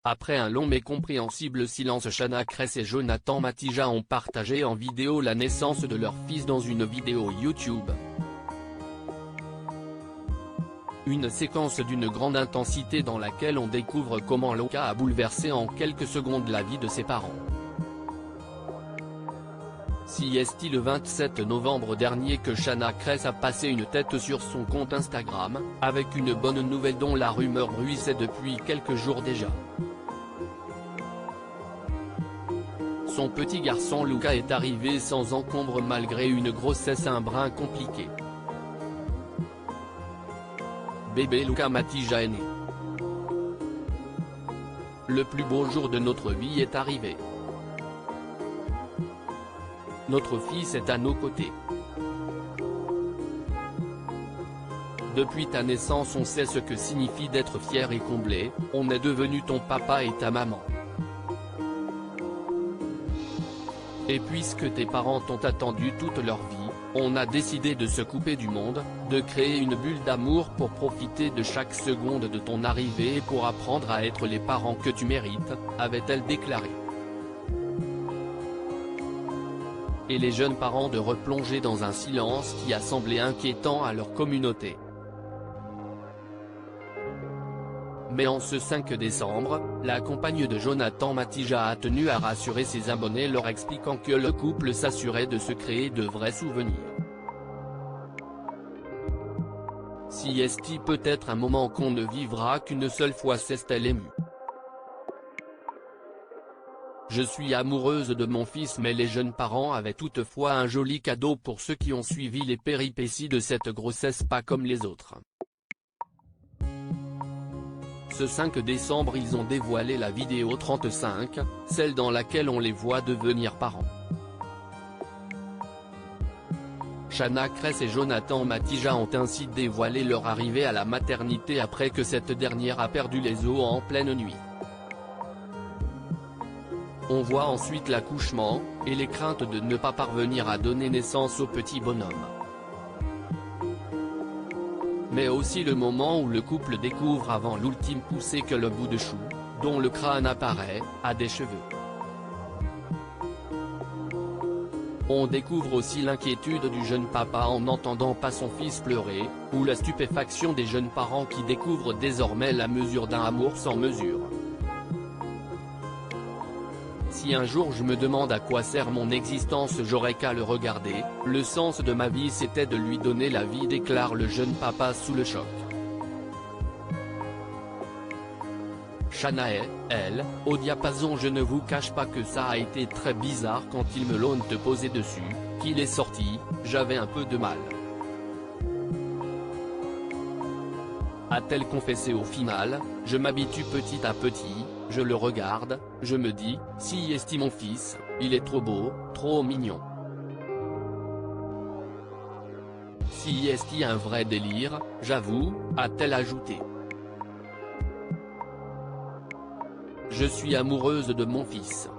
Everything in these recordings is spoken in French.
Après un long mais compréhensible silence, Shana Kress et Jonathan Matija ont partagé en vidéo la naissance de leur fils dans une vidéo YouTube. Une séquence d'une grande intensité dans laquelle on découvre comment Luca a bouleversé en quelques secondes la vie de ses parents. C'est le 27 novembre dernier que Shana Kress a passé une tête sur son compte Instagram, avec une bonne nouvelle dont la rumeur bruissait depuis quelques jours déjà. Son petit garçon Luca est arrivé sans encombre malgré une grossesse un brin compliquée. Bébé Luca Matija est né. Le plus beau jour de notre vie est arrivé. Notre fils est à nos côtés. Depuis ta naissance on sait ce que signifie d'être fier et comblé, on est devenu ton papa et ta maman. Et puisque tes parents t'ont attendu toute leur vie, on a décidé de se couper du monde, de créer une bulle d'amour pour profiter de chaque seconde de ton arrivée et pour apprendre à être les parents que tu mérites, avait-elle déclaré. Et les jeunes parents de replonger dans un silence qui a semblé inquiétant à leur communauté. Mais en ce 5 décembre, la compagne de Jonathan Matija a tenu à rassurer ses abonnés leur expliquant que le couple s'assurait de se créer de vrais souvenirs. C'est peut-être un moment qu'on ne vivra qu'une seule fois, s'est-elle émue. Je suis amoureuse de mon fils, mais les jeunes parents avaient toutefois un joli cadeau pour ceux qui ont suivi les péripéties de cette grossesse pas comme les autres. Ce 5 décembre ils ont dévoilé la vidéo 35, celle dans laquelle on les voit devenir parents. Shana Kress et Jonathan Matija ont ainsi dévoilé leur arrivée à la maternité après que cette dernière a perdu les os en pleine nuit. On voit ensuite l'accouchement, et les craintes de ne pas parvenir à donner naissance au petit bonhomme. Mais aussi le moment où le couple découvre avant l'ultime poussée que le bout de chou, dont le crâne apparaît, a des cheveux. On découvre aussi l'inquiétude du jeune papa en n'entendant pas son fils pleurer, ou la stupéfaction des jeunes parents qui découvrent désormais la mesure d'un amour sans mesure. Si un jour je me demande à quoi sert mon existence, j'aurais qu'à le regarder, le sens de ma vie c'était de lui donner la vie, déclare le jeune papa sous le choc. Shana est, elle, au diapason. Je ne vous cache pas que ça a été très bizarre quand ils me l'ont posé dessus, qu'il est sorti, j'avais un peu de mal. A-t-elle confessé au final, je m'habitue petit à petit, je le regarde, je me dis, si est mon fils, il est trop beau, trop mignon. Si est un vrai délire, j'avoue, a-t-elle ajouté. Je suis amoureuse de mon fils.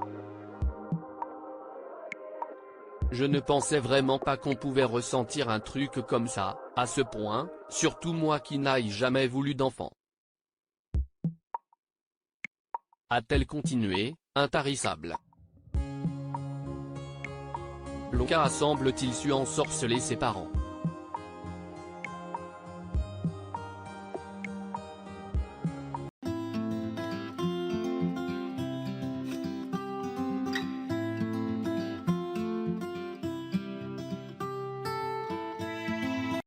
Je ne pensais vraiment pas qu'on pouvait ressentir un truc comme ça, à ce point, surtout moi qui n'ai jamais voulu d'enfant. A-t-elle continué, intarissable. Luca semble-t-il su ensorceler ses parents.